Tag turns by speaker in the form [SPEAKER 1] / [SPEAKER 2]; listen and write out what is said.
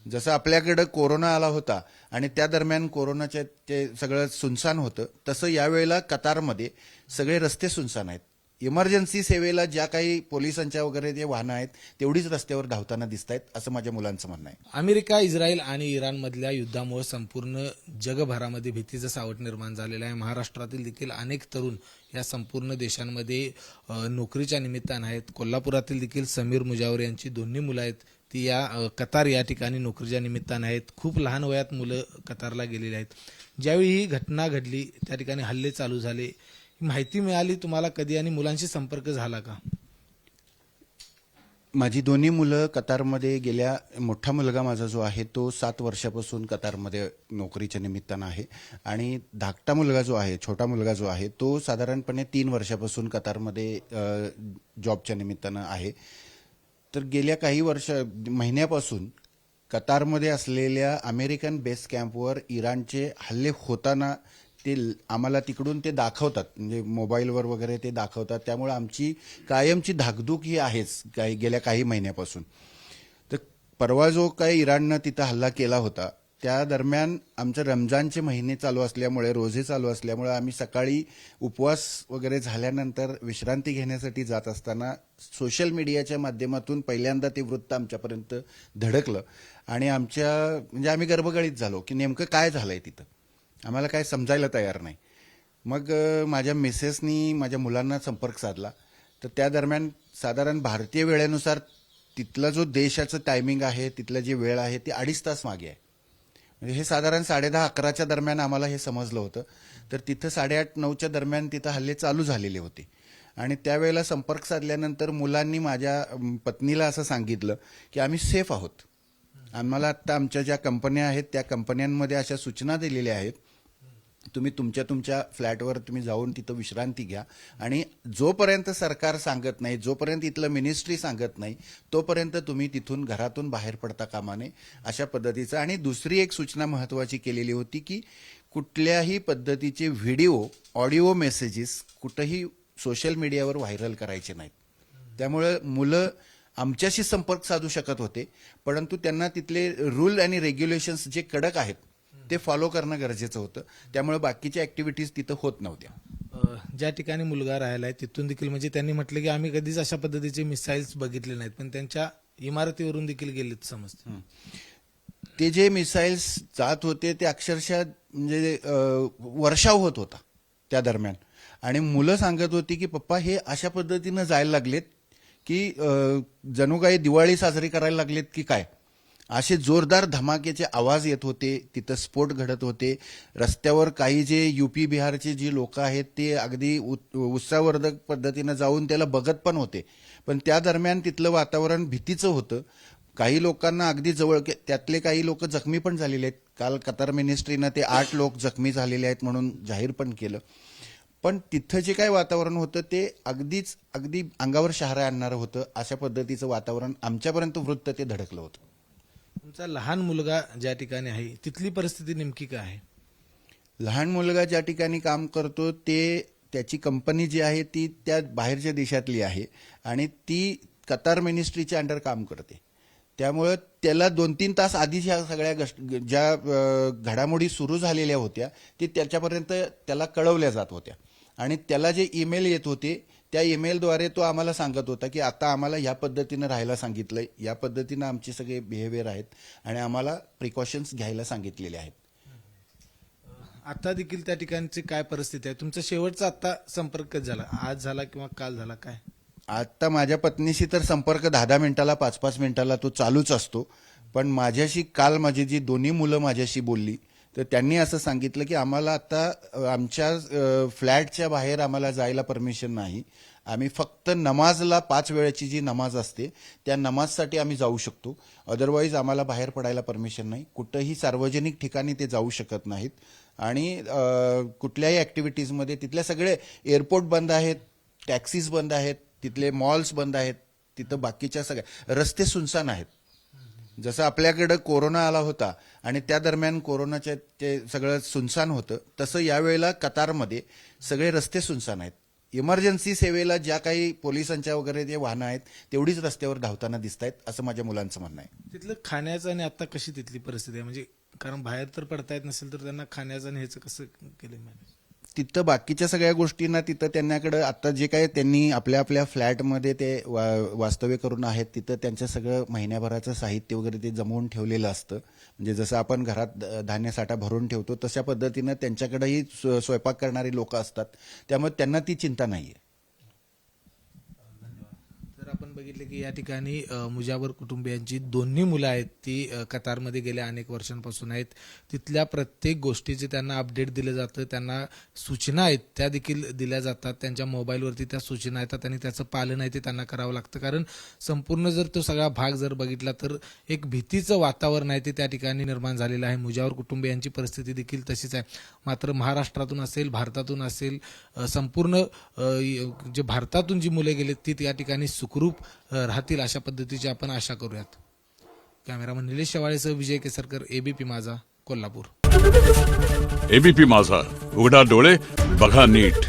[SPEAKER 1] जसं आपल्याकडं कोरोना आला होता आणि त्या दरम्यान कोरोनाच्या ते सगळं सुनसान होतं, तसं यावेळेला कतारमध्ये सगळे रस्ते सुनसान आहेत. इमर्जन्सी सेवेला ज्या काही पोलिसांच्या वगैरे जे वाहनं आहेत तेवढीच रस्त्यावर धावताना दिसत आहेत, असं माझ्या मुलांचं म्हणणं आहे.
[SPEAKER 2] अमेरिका, इस्रायल आणि इराणमधल्या युद्धामुळे संपूर्ण जगभरामध्ये भीतीचं सावट निर्माण झालेलं आहे. महाराष्ट्रातील देखील अनेक तरुण या संपूर्ण देशांमध्ये नोकरीच्या निमित्तानं आहेत. कोल्हापुरातील देखील समीर मुजावर यांची दोन्ही मुलं आहेत, ती या कतार या ठिकाणी नोकरीच्या निमित्तानं आहेत. खूप लहान वयात मुलं कतारला गेलेली आहेत. ज्यावेळी ही घटना घडली त्या ठिकाणी हल्ले चालू झाले, माहिती मिळाली तुम्हाला कधी आणि मुलांशी संपर्क झाला का?
[SPEAKER 1] माझी दोन्ही मुलं कतारमध्ये गेल्या, मोठा मुलगा माझा जो आहे तो 7 वर्षापासून कतारमध्ये नोकरीच्या निमित्तानं आहे आणि धाकटा मुलगा जो आहे, छोटा मुलगा जो आहे तो साधारणपणे 3 वर्षापासून कतारमध्ये जॉबच्या निमित्तानं आहे. तर गेल्या काही महिन्यापासून कतारमध्ये असलेल्या अमेरिकन बेस कॅम्पवर इराणचे हल्ले होताना ते आम्हाला तिकडून ते दाखवतात, म्हणजे मोबाईलवर वगैरे ते दाखवतात. त्यामुळे आमची कायमची धाकधूक ही आहेच गेल्या काही महिन्यापासून. तर परवा जो काही इराणनं तिथं हल्ला केला होता त्या दरम्यान आमचं रमजानचे महिने चालू असल्यामुळे, रोजे चालू असल्यामुळे आम्ही सकाळी उपवास वगैरे झाल्यानंतर विश्रांती घेण्यासाठी जात असताना सोशल मीडियाच्या माध्यमातून पहिल्यांदा ते वृत्त आमच्यापर्यंत धडकलं आणि म्हणजे आम्ही गर्भगळीत झालो की नेमकं काय झालंय तिथं, आम्हाला काय समजायला तयार नाही. मग माझ्या मिसेसनी माझ्या मुलांना संपर्क साधला. तर त्या दरम्यान साधारण भारतीय वेळेनुसार तिथला जो देशाचं टायमिंग आहे, तिथलं जी वेळ आहे ती 2.5 तास मागे आहे. म्हणजे हे साधारण 10:30-11च्या दरम्यान आम्हाला हे समजलं होतं. तर तिथं 8:30-9च्या दरम्यान तिथं हल्ले चालू झालेले होते आणि त्यावेळेला संपर्क साधल्यानंतर मुलांनी माझ्या पत्नीला असं सांगितलं की आम्ही सेफ आहोत. आम्हाला आत्ता आमच्या ज्या कंपन्या आहेत त्या कंपन्यांमध्ये अशा सूचना दिलेल्या आहेत, तुम्ही तुमच्या फ्लॅटवर तुम्ही जाऊन तिथं विश्रांती घ्या आणि जोपर्यंत सरकार सांगत नाही, जोपर्यंत इथलं मिनिस्ट्री सांगत नाही, तोपर्यंत तुम्ही तिथून घरातून बाहेर पडता कामा नये, अशा पद्धतीचं. आणि दुसरी एक सूचना महत्त्वाची केलेली होती की कुठल्याही पद्धतीचे व्हिडिओ, ऑडिओ मेसेजेस कुठंही सोशल मीडियावर व्हायरल करायचे नाहीत. त्यामुळे मुलं आमच्याशी संपर्क साधू शकत होते, परंतु त्यांना तिथले रूल आणि रेग्युलेशन्स जे कडक आहेत ते फॉलो करणं गरजेचं होतं. त्यामुळे बाकीच्या ऍक्टिव्हिटीज तिथं होत नव्हत्या.
[SPEAKER 2] ज्या ठिकाणी मुलगा राहिला आहे तिथून देखील, म्हणजे त्यांनी म्हटलं की आम्ही कधीच अशा पद्धतीचे मिसाईल्स बघितले नाहीत, पण त्यांच्या इमारतीवरून देखील गेलेत समजते.
[SPEAKER 1] ते जे मिसाईल्स जात होते ते अक्षरशः म्हणजे वर्षाव होत होता त्या दरम्यान. आणि मुलं सांगत होती की पप्पा हे अशा पद्धतीनं जायला लागलेत की जणू काही दिवाळी साजरी करायला लागलेत की काय, असे जोरदार धमाक्याचे आवाज येत होते. तिथं स्फोट घडत होते. रस्त्यावर काही जे यूपी बिहारचे जी लोक आहेत ते अगदी उत्साहवर्धक पद्धतीनं जाऊन त्याला बघत पण होते. पण त्या दरम्यान तिथलं वातावरण भीतीचं होतं. काही लोकांना अगदी जवळ, त्यातले काही लोक जखमी पण झालेले आहेत. काल कतार मिनिस्ट्रीनं ते 8 लोक जखमी झालेले आहेत म्हणून जाहीर पण केलं. पण तिथं जे काही वातावरण होतं ते अगदी अंगावर शहारा आणणारं होतं. अशा पद्धतीचं वातावरण आमच्यापर्यंत वृत्त ते धडकलं होतं.
[SPEAKER 2] तुमचा लहान मुलगा ज्या ठिकाणी आहे तिथली परिस्थिती नेमकी काय आहे?
[SPEAKER 1] लहान मुलगा ज्या ठिकाणी काम करतो त्याची कंपनी जी आहे ती त्या बाहेरच्या देशातली आहे आणि ती कतार मिनिस्ट्रीच्या अंडर काम करते. त्यामुळं त्याला 2-3 तास आधी ह्या सगळ्या ज्या घडामोडी सुरू झालेल्या होत्या ते त्याच्यापर्यंत त्याला कळवल्या जात होत्या आणि त्याला जे ईमेल येत होते त्या ईमेलद्वारे तो आम्हाला सांगत होता की आता आम्हाला या पद्धतीनं राहायला सांगितलंय, या पद्धतीनं आमचे सगळे बिहेवियर आहेत आणि आम्हाला प्रिकॉशन्स घ्यायला सांगितलेले आहेत.
[SPEAKER 2] आता देखील त्या ठिकाणची काय परिस्थिती आहे? तुमचा शेवटचा आता संपर्क झाला, आज झाला किंवा काल झाला काय?
[SPEAKER 1] आता माझ्या पत्नीशी तर संपर्क 10-10 मिनिटाला, 5-5 मिनिटाला तो चालूच असतो. पण माझ्याशी काल माझी जी दोन्ही मुलं माझ्याशी बोलली तर त्यांनी असं सांगितलं की आम्हाला आता आमच्या फ्लॅटच्या बाहेर आम्हाला जायला परमिशन नाही. आम्ही फक्त नमाजला 5 वेळेची जी नमाज असते त्या नमाजसाठी आम्ही जाऊ शकतो, अदरवाईज आम्हाला बाहेर पडायला परमिशन नाही. कुठंही सार्वजनिक ठिकाणी ते जाऊ शकत नाहीत आणि कुठल्याही ऍक्टिव्हिटीजमध्ये तिथल्या सगळे एअरपोर्ट बंद आहेत, टॅक्सीज बंद आहेत, तिथले मॉल्स बंद आहेत, तिथं बाकीच्या सगळ्या रस्ते सुनसान आहेत. जसं आपल्याकडं कोरोना आला होता आणि त्या दरम्यान कोरोनाच्या ते सगळं सुनसान होतं, तसं यावेळेला कतारमध्ये सगळे रस्ते सुनसान आहेत. इमर्जन्सी सेवेला ज्या काही पोलिसांच्या वगैरे जे वाहनं आहेत तेवढीच रस्त्यावर धावताना दिसत आहेत असं माझ्या मुलांचं म्हणणं आहे.
[SPEAKER 2] तिथलं खाण्याचं आणि आता कशी तिथली परिस्थिती आहे, म्हणजे कारण बाहेर तर पडता येत नसेल तर त्यांना खाण्याचं आणि ह्याचं कसं केलं मॅनेज?
[SPEAKER 1] तिथं बाकीच्या सगळ्या गोष्टींना तिथं त्यांच्याकडे आता जे काही त्यांनी आपल्या आपल्या फ्लॅटमध्ये ते वास्तव्य करून आहेत तिथं त्यांचं सगळं महिन्याभराचं साहित्य वगैरे ते जमवून ठेवलेलं असतं. म्हणजे जसं आपण घरात धान्य साठा भरून ठेवतो तशा पद्धतीनं त्यांच्याकडेही स्वयंपाक करणारी लोक असतात, त्यामुळे त्यांना ती चिंता नाहीये.
[SPEAKER 2] तर आपण बघितले की या ठिकाणी मुजावर कुटुंबियांची दोन्ही मुलं आहेत ती कतारमध्ये गेल्या अनेक वर्षांपासून आहेत. तिथल्या प्रत्येक गोष्टीचे त्यांना अपडेट दिलं जातं, त्यांना सूचना आहेत त्या देखील दिल्या जातात, त्यांच्या मोबाईलवरती त्या सूचना येतात आणि त्याचं पालन आहे ते त्यांना करावं लागतं. कारण संपूर्ण जर तो सगळा भाग जर बघितला तर एक भीतीचं वातावरण आहे ते त्या ठिकाणी निर्माण झालेलं आहे. मुजावर कुटुंबियांची परिस्थिती देखील तशीच आहे. मात्र महाराष्ट्रातून असेल, भारतातून असेल, संपूर्ण जे भारतातून जी मुले गेलेत ती त्या ठिकाणी सुखरूप राहतील अशा पद्धतीची आपण आशा करूयात. कॅमेरामन निलेश शेवाळेसह विजय केसरकर, एबीपी माझा, कोल्हापूर.
[SPEAKER 3] एबीपी माझा, उघडा डोळे बघा नीट.